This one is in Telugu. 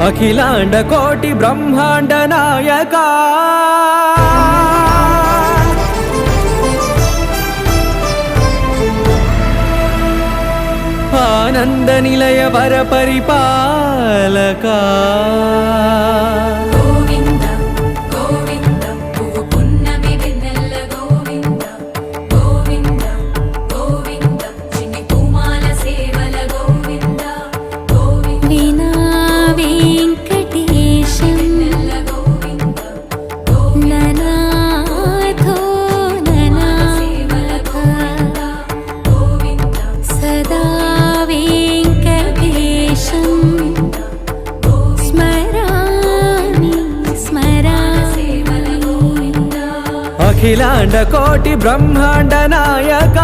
అఖిలాండ కోటి బ్రహ్మాండ నాయక ఆనంద నిలయ వర పరిపాలక అఖిలాండ కోటి బ్రహ్మాండ నాయక